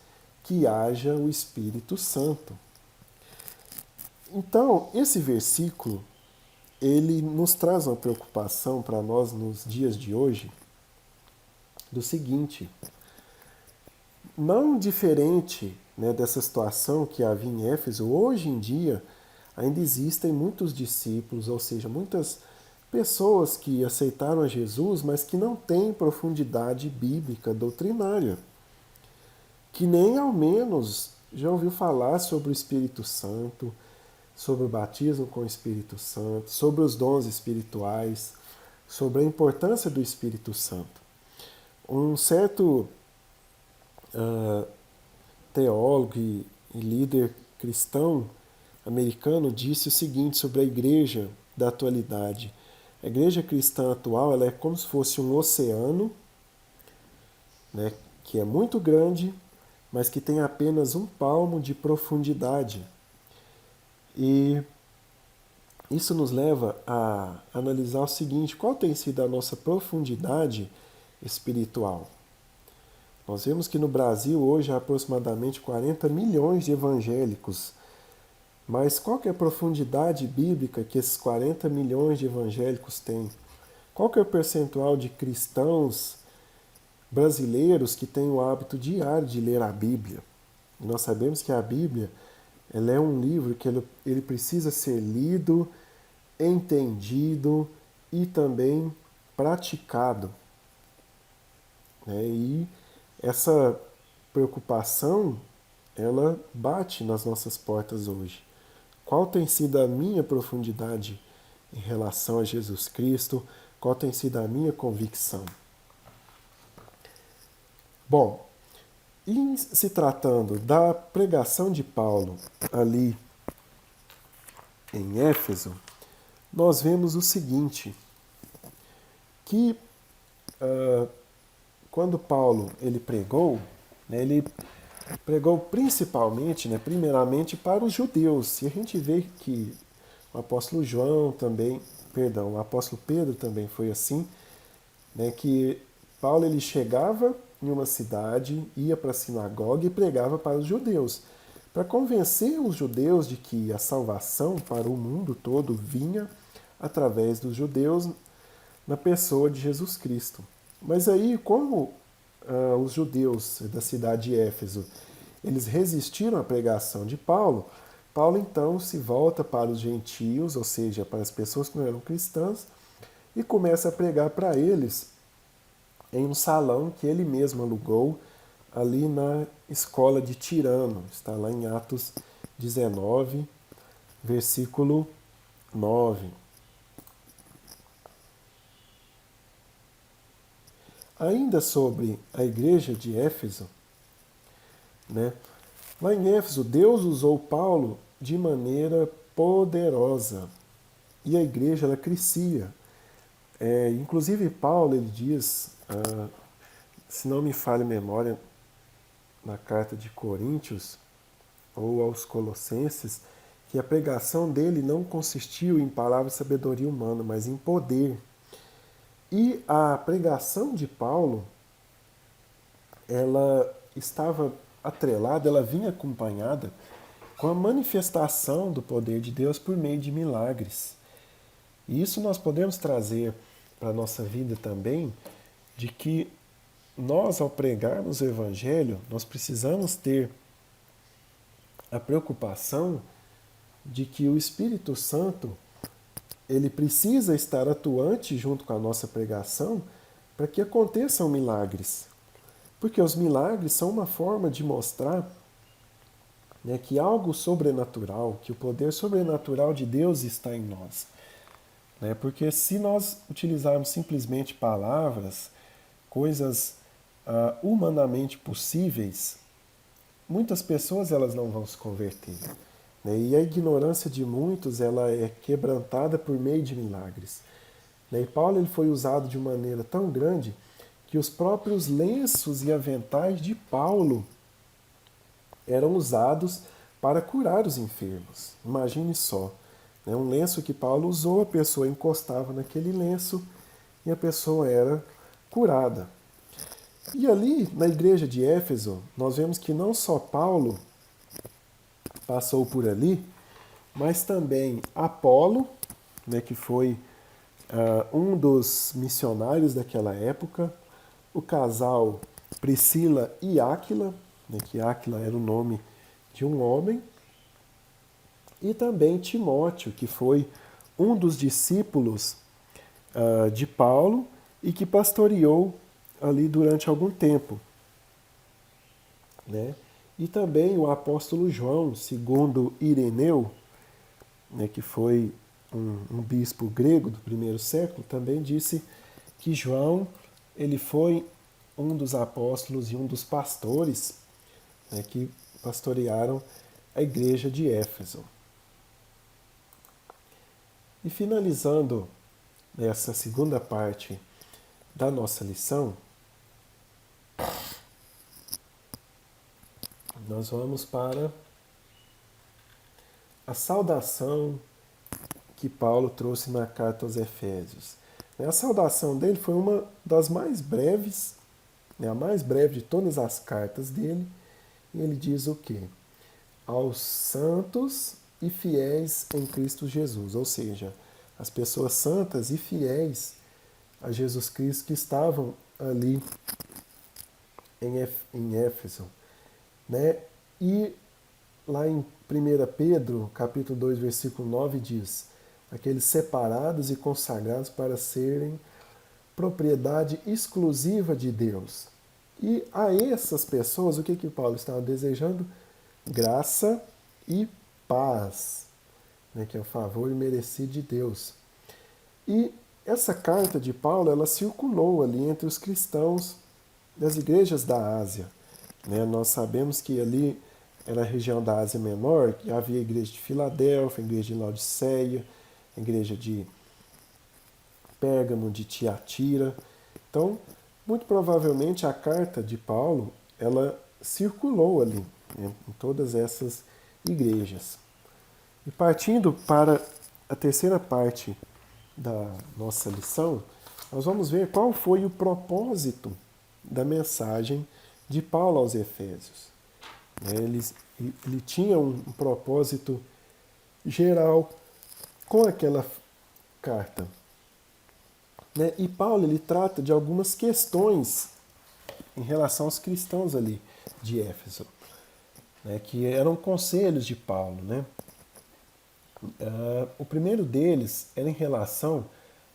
que haja o Espírito Santo. Então, esse versículo, ele nos traz uma preocupação para nós nos dias de hoje, do seguinte: não diferente, né, dessa situação que havia em Éfeso, hoje em dia ainda existem muitos discípulos, ou seja, muitas pessoas que aceitaram a Jesus, mas que não têm profundidade bíblica doutrinária. que nem ao menos já ouviu falar sobre o Espírito Santo, sobre o batismo com o Espírito Santo, sobre os dons espirituais, sobre a importância do Espírito Santo. Um certo teólogo e líder cristão americano disse o seguinte sobre a igreja da atualidade. A igreja cristã atual ela é como se fosse um oceano, né, que é muito grande, mas que tem apenas um palmo de profundidade. E isso nos leva a analisar o seguinte: qual tem sido a nossa profundidade espiritual? Nós vemos que no Brasil hoje há aproximadamente 40 milhões de evangélicos. Mas qual que é a profundidade bíblica que esses 40 milhões de evangélicos têm? Qual que é o percentual de cristãos brasileiros que têm o hábito diário de ler a Bíblia? E nós sabemos que a Bíblia ela é um livro que ele precisa ser lido, entendido e também praticado. E essa preocupação, ela bate nas nossas portas hoje. Qual tem sido a minha profundidade em relação a Jesus Cristo? Qual tem sido a minha convicção? Bom, em se tratando da pregação de Paulo ali em Éfeso, nós vemos o seguinte, que quando Paulo ele pregou, né, ele pregou principalmente, né, primeiramente para os judeus. E a gente vê que o apóstolo o apóstolo Pedro também foi assim, né, que Paulo ele chegava em uma cidade, ia para a sinagoga e pregava para os judeus, para convencer os judeus de que a salvação para o mundo todo vinha através dos judeus na pessoa de Jesus Cristo. Mas aí, como os judeus da cidade de Éfeso, eles resistiram à pregação de Paulo, Paulo então se volta para os gentios, ou seja, para as pessoas que não eram cristãs, e começa a pregar para eles em um salão que ele mesmo alugou ali na escola de Tirano. Está lá em Atos 19, versículo 9. Ainda sobre a igreja de Éfeso, né? Lá em Éfeso, Deus usou Paulo de maneira poderosa e a igreja ela crescia. Inclusive Paulo ele diz, se não me falha a memória, na carta de Coríntios ou aos Colossenses, que a pregação dele não consistiu em palavras de sabedoria humana, mas em poder. E a pregação de Paulo, ela estava atrelada, ela vinha acompanhada com a manifestação do poder de Deus por meio de milagres. E isso nós podemos trazer para a nossa vida também, de que nós, ao pregarmos o Evangelho, nós precisamos ter a preocupação de que o Espírito Santo ele precisa estar atuante junto com a nossa pregação para que aconteçam milagres. Porque os milagres são uma forma de mostrar, né, que algo sobrenatural, que o poder sobrenatural de Deus está em nós. Né? Porque se nós utilizarmos simplesmente palavras, coisas humanamente possíveis, muitas pessoas elas não vão se converter. Né? E a ignorância de muitos ela é quebrantada por meio de milagres. Né? E Paulo ele foi usado de maneira tão grande que os próprios lenços e aventais de Paulo eram usados para curar os enfermos. Imagine só, né? Um lenço que Paulo usou, a pessoa encostava naquele lenço e a pessoa era curada. E ali, na igreja de Éfeso, nós vemos que não só Paulo passou por ali, mas também Apolo, né, que foi um dos missionários daquela época, o casal Priscila e Áquila, né, que Áquila era o nome de um homem, e também Timóteo, que foi um dos discípulos de Paulo e que pastoreou ali durante algum tempo. né? E também o apóstolo João, segundo Ireneu, né, que foi um bispo grego do primeiro século, também disse que João ele foi um dos apóstolos e um dos pastores, né, que pastorearam a igreja de Éfeso. E finalizando essa segunda parte da nossa lição, nós vamos para a saudação que Paulo trouxe na carta aos Efésios. A saudação dele foi uma das mais breves, a mais breve de todas as cartas dele, e ele diz o quê? Aos santos e fiéis em Cristo Jesus, ou seja, as pessoas santas e fiéis a Jesus Cristo que estavam ali em Éfeso, né? E lá em 1 Pedro, capítulo 2, versículo 9, diz: aqueles separados e consagrados para serem propriedade exclusiva de Deus. E a essas pessoas, o que Paulo estava desejando? Graça e paz, né, que é o favor imerecido de Deus. E essa carta de Paulo, ela circulou ali entre os cristãos das igrejas da Ásia. Né? Nós sabemos que ali era a região da Ásia Menor, que havia a igreja de Filadélfia, a igreja de Laodiceia, a igreja de Pérgamo, de Tiatira. Então, muito provavelmente a carta de Paulo, ela circulou ali, né, em todas essas igrejas. E partindo para a terceira parte da nossa lição, nós vamos ver qual foi o propósito da mensagem de Paulo aos Efésios. Ele tinha um propósito geral com aquela carta. E Paulo ele trata de algumas questões em relação aos cristãos ali de Éfeso, que eram conselhos de Paulo. O primeiro deles era em relação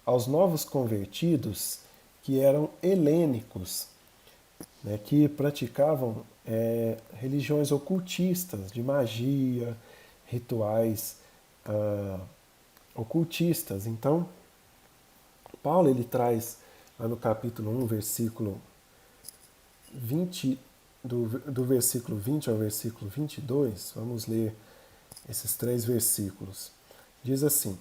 aos novos convertidos que eram helênicos, que praticavam religiões ocultistas, de magia, rituais ocultistas. Então, Paulo ele traz lá no capítulo 1, versículo 20, do versículo 20 ao versículo 22, vamos ler esses 3 versículos. Diz assim: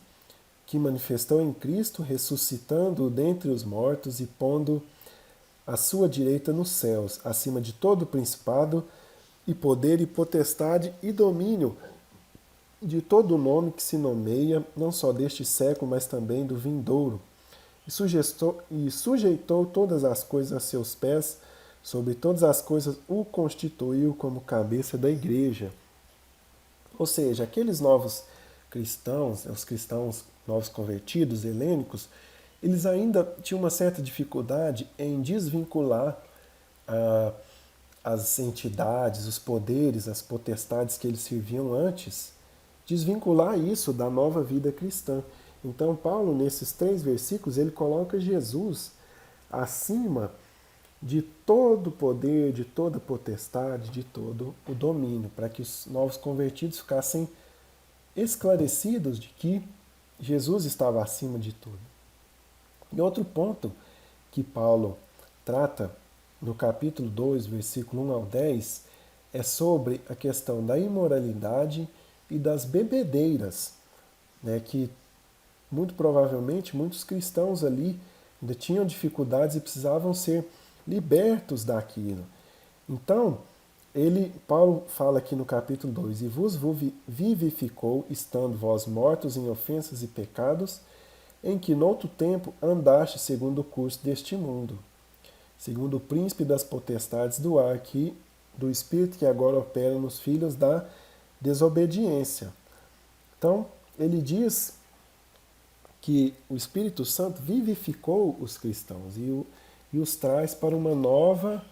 que manifestou em Cristo, ressuscitando-o dentre os mortos e pondo à sua direita nos céus, acima de todo principado e poder e potestade e domínio, de todo o nome que se nomeia, não só deste século, mas também do vindouro. E sujeitou todas as coisas a seus pés, sobre todas as coisas o constituiu como cabeça da igreja. Ou seja, aqueles novos cristãos, os cristãos novos convertidos, helênicos, eles ainda tinham uma certa dificuldade em desvincular as entidades, os poderes, as potestades que eles serviam antes, desvincular isso da nova vida cristã. Então, Paulo, nesses 3 versículos, ele coloca Jesus acima de todo o poder, de toda a potestade, de todo o domínio, para que os novos convertidos ficassem esclarecidos de que Jesus estava acima de tudo. E outro ponto que Paulo trata no capítulo 2, versículo 1 ao 10, é sobre a questão da imoralidade e das bebedeiras, que muito provavelmente muitos cristãos ali ainda tinham dificuldades e precisavam ser libertos daquilo. Então, Paulo fala aqui no capítulo 2: e vos vivificou, estando vós mortos em ofensas e pecados, em que noutro tempo andaste segundo o curso deste mundo, segundo o príncipe das potestades do ar, do espírito que agora opera nos filhos da desobediência. Então, ele diz que o Espírito Santo vivificou os cristãos e os traz para uma nova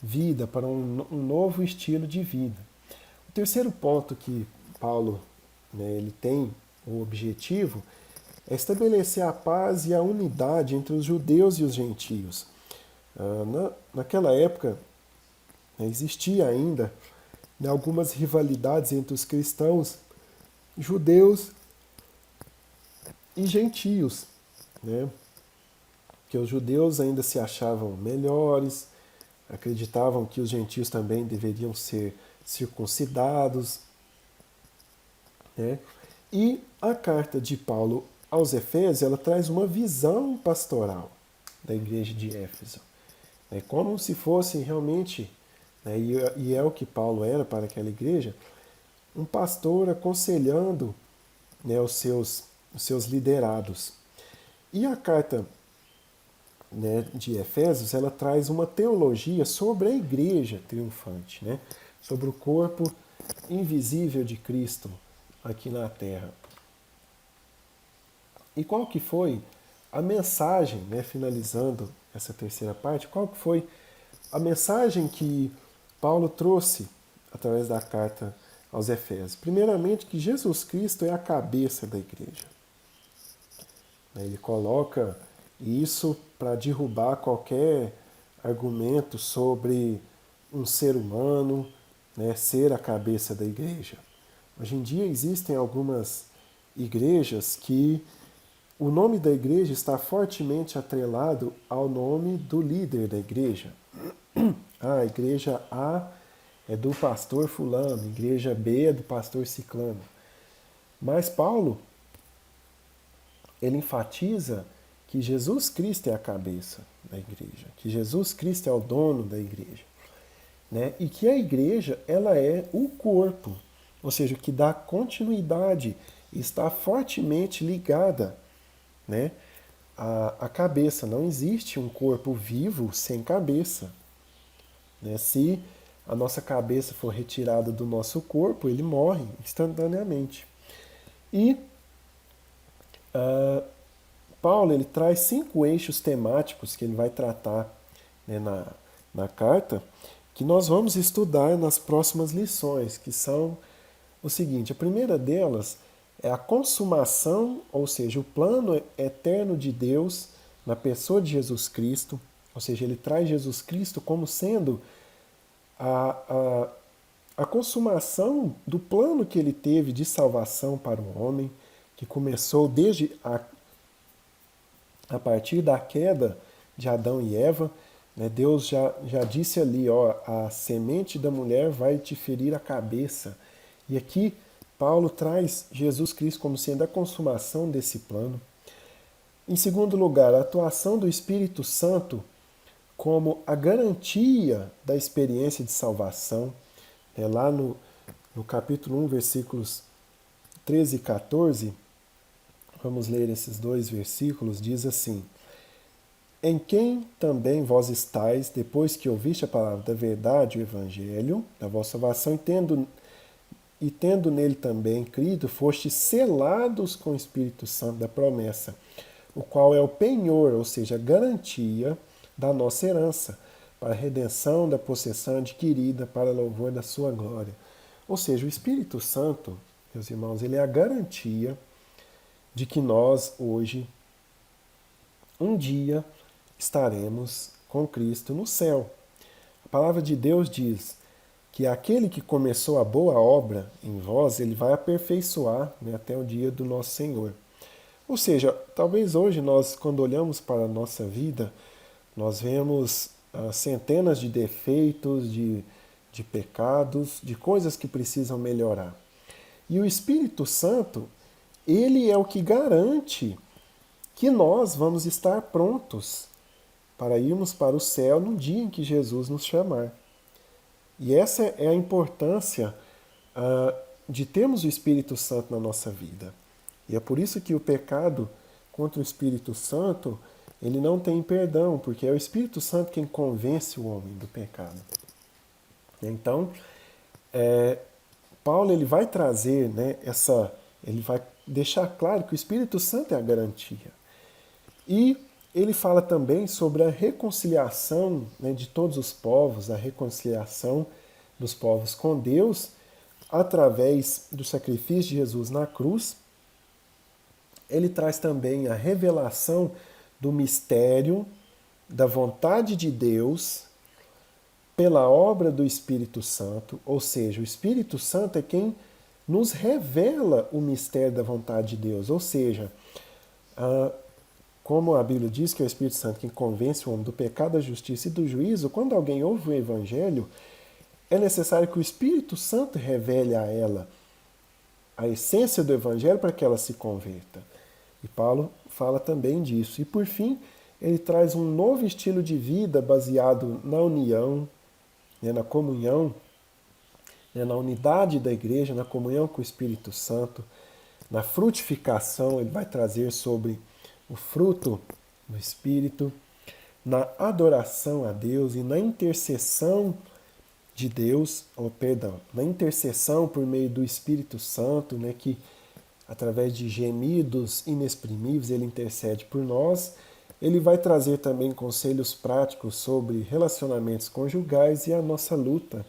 vida, para um novo estilo de vida. O terceiro ponto que Paulo ele tem o objetivo é estabelecer a paz e a unidade entre os judeus e os gentios. Naquela época, né? Existia ainda, né, algumas rivalidades entre os cristãos, judeus e gentios, né? Que os judeus ainda se achavam melhores, acreditavam que os gentios também deveriam ser circuncidados, né? E a carta de Paulo aos Efésios, ela traz uma visão pastoral da igreja de Éfeso. É como se fosse realmente, né, e é o que Paulo era para aquela igreja, um pastor aconselhando, né, os seus liderados. E a carta, né, de Efésios, ela traz uma teologia sobre a igreja triunfante, né, sobre o corpo invisível de Cristo aqui na Terra. E qual que foi a mensagem, né, finalizando essa terceira parte, qual que foi a mensagem que Paulo trouxe através da carta aos Efésios? Primeiramente, que Jesus Cristo é a cabeça da igreja. Ele coloca isso para derrubar qualquer argumento sobre um ser humano, né, ser a cabeça da igreja. Hoje em dia existem algumas igrejas que o nome da igreja está fortemente atrelado ao nome do líder da igreja. Ah, a igreja A é do pastor fulano, a igreja B é do pastor ciclano. Mas Paulo, ele enfatiza que Jesus Cristo é a cabeça da igreja, que Jesus Cristo é o dono da igreja, né? E que a igreja, ela é o corpo, ou seja, que dá continuidade, está fortemente ligada, né, à cabeça. Não existe um corpo vivo sem cabeça, né? Se a nossa cabeça for retirada do nosso corpo, ele morre instantaneamente. E Paulo, ele traz 5 eixos temáticos que ele vai tratar, né, na carta, que nós vamos estudar nas próximas lições, que são o seguinte: a primeira delas é a consumação, ou seja, o plano eterno de Deus na pessoa de Jesus Cristo, ou seja, ele traz Jesus Cristo como sendo a, a consumação do plano que ele teve de salvação para o homem, que começou desde a partir da queda de Adão e Eva. Né? Deus já disse ali, ó, a semente da mulher vai te ferir a cabeça. E aqui Paulo traz Jesus Cristo como sendo a consumação desse plano. Em segundo lugar, a atuação do Espírito Santo como a garantia da experiência de salvação. Lá no capítulo 1, versículos 13 e 14, vamos ler esses 2 versículos, diz assim: em quem também vós estáis, depois que ouviste a palavra da verdade, o Evangelho, da vossa salvação, e tendo nele também crido, fostes selados com o Espírito Santo da promessa, o qual é o penhor, ou seja, a garantia da nossa herança, para a redenção da possessão adquirida para louvor da sua glória. Ou seja, o Espírito Santo, meus irmãos, ele é a garantia de que nós hoje, um dia, estaremos com Cristo no céu. A palavra de Deus diz que aquele que começou a boa obra em vós, ele vai aperfeiçoar, né, até o dia do nosso Senhor. Ou seja, talvez hoje nós, quando olhamos para a nossa vida, nós vemos centenas de defeitos, de pecados, de coisas que precisam melhorar. E o Espírito Santo, ele é o que garante que nós vamos estar prontos para irmos para o céu no dia em que Jesus nos chamar. E essa é a importância de termos o Espírito Santo na nossa vida. E é por isso que o pecado contra o Espírito Santo, ele não tem perdão, porque é o Espírito Santo quem convence o homem do pecado. Então, Paulo, ele vai trazer, né, ele vai deixar claro que o Espírito Santo é a garantia. E ele fala também sobre a reconciliação, né, de todos os povos, a reconciliação dos povos com Deus, através do sacrifício de Jesus na cruz. Ele traz também a revelação do mistério da vontade de Deus pela obra do Espírito Santo, ou seja, o Espírito Santo é quem nos revela o mistério da vontade de Deus, ou seja, como a Bíblia diz que é o Espírito Santo quem convence o homem do pecado, da justiça e do juízo, quando alguém ouve o Evangelho, é necessário que o Espírito Santo revele a ela a essência do Evangelho para que ela se converta. E Paulo fala também disso. E por fim, ele traz um novo estilo de vida baseado na união, na comunhão, na unidade da igreja, na comunhão com o Espírito Santo, na frutificação. Ele vai trazer sobre o fruto do Espírito, na adoração a Deus e na intercessão de Deus, na intercessão por meio do Espírito Santo, que através de gemidos inexprimíveis ele intercede por nós. Ele vai trazer também conselhos práticos sobre relacionamentos conjugais e a nossa luta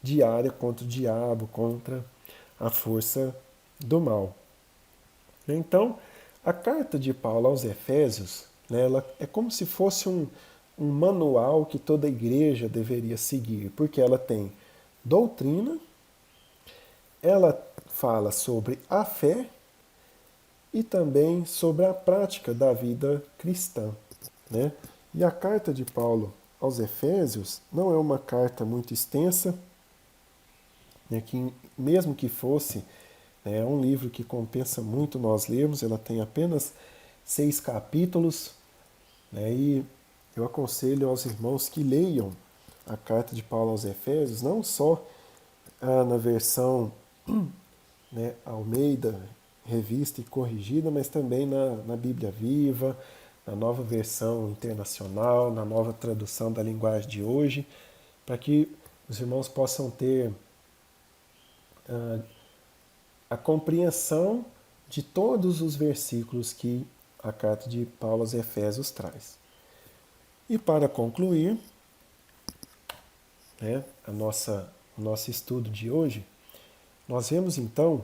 diária contra o diabo, contra a força do mal. Então, a carta de Paulo aos Efésios, ela é como se fosse um manual que toda igreja deveria seguir, porque ela tem doutrina, ela fala sobre a fé e também sobre a prática da vida cristã. E a carta de Paulo aos Efésios não é uma carta muito extensa, que mesmo que fosse, é um livro que compensa muito nós lermos, ela tem apenas 6 capítulos, e eu aconselho aos irmãos que leiam a carta de Paulo aos Efésios, não só na versão Almeida, revista e corrigida, mas também na Bíblia Viva, na nova versão internacional, na nova tradução da linguagem de hoje, para que os irmãos possam ter a compreensão de todos os versículos que a carta de Paulo aos Efésios traz. E para concluir, o nosso estudo de hoje, nós vemos então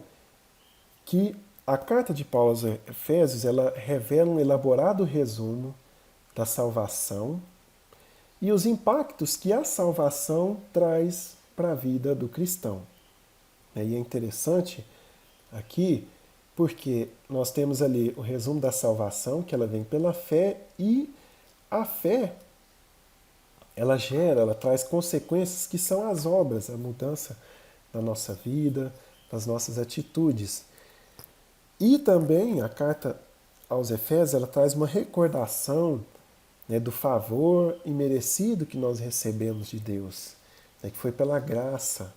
que a carta de Paulo aos Efésios ela revela um elaborado resumo da salvação e os impactos que a salvação traz para a vida do cristão. E é interessante aqui porque nós temos ali o resumo da salvação, que ela vem pela fé, e a fé ela traz consequências que são as obras, a mudança da nossa vida, das nossas atitudes. E também a carta aos Efésios ela traz uma recordação do favor imerecido que nós recebemos de Deus, que foi pela graça.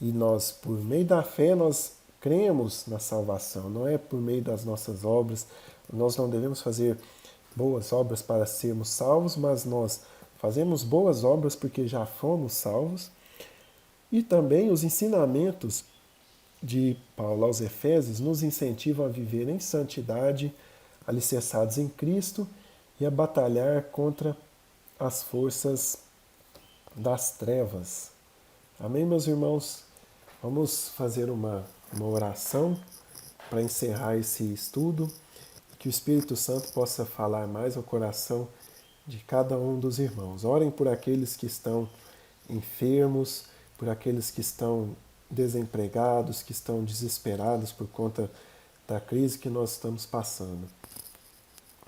E nós, por meio da fé, nós cremos na salvação, não é por meio das nossas obras. Nós não devemos fazer boas obras para sermos salvos, mas nós fazemos boas obras porque já fomos salvos. E também os ensinamentos de Paulo aos Efésios nos incentivam a viver em santidade, alicerçados em Cristo e a batalhar contra as forças das trevas. Amém, meus irmãos? Vamos fazer uma oração para encerrar esse estudo, que o Espírito Santo possa falar mais ao coração de cada um dos irmãos. Orem por aqueles que estão enfermos, por aqueles que estão desempregados, que estão desesperados por conta da crise que nós estamos passando.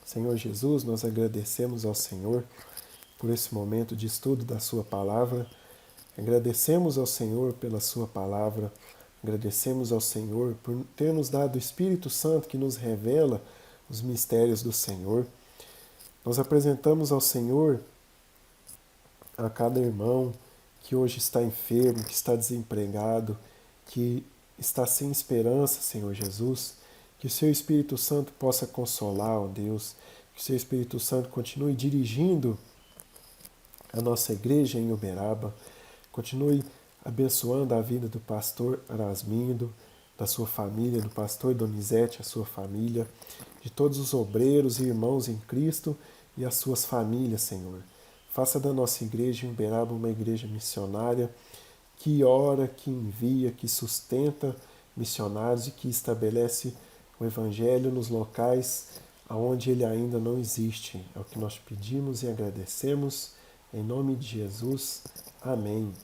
Senhor Jesus, nós agradecemos ao Senhor por esse momento de estudo da Sua Palavra. Agradecemos ao Senhor pela Sua Palavra. Agradecemos ao Senhor por ter nos dado o Espírito Santo que nos revela os mistérios do Senhor. Nós apresentamos ao Senhor a cada irmão que hoje está enfermo, que está desempregado, que está sem esperança, Senhor Jesus. Que o Seu Espírito Santo possa consolar, ó Deus. Que o Seu Espírito Santo continue dirigindo a nossa igreja em Uberaba. Continue abençoando a vida do pastor Arasmindo, da sua família, do pastor Donizete, a sua família, de todos os obreiros e irmãos em Cristo e as suas famílias, Senhor. Faça da nossa igreja em Uberaba uma igreja missionária que ora, que envia, que sustenta missionários e que estabelece o Evangelho nos locais onde ele ainda não existe. É o que nós pedimos e agradecemos Em nome de Jesus, amém.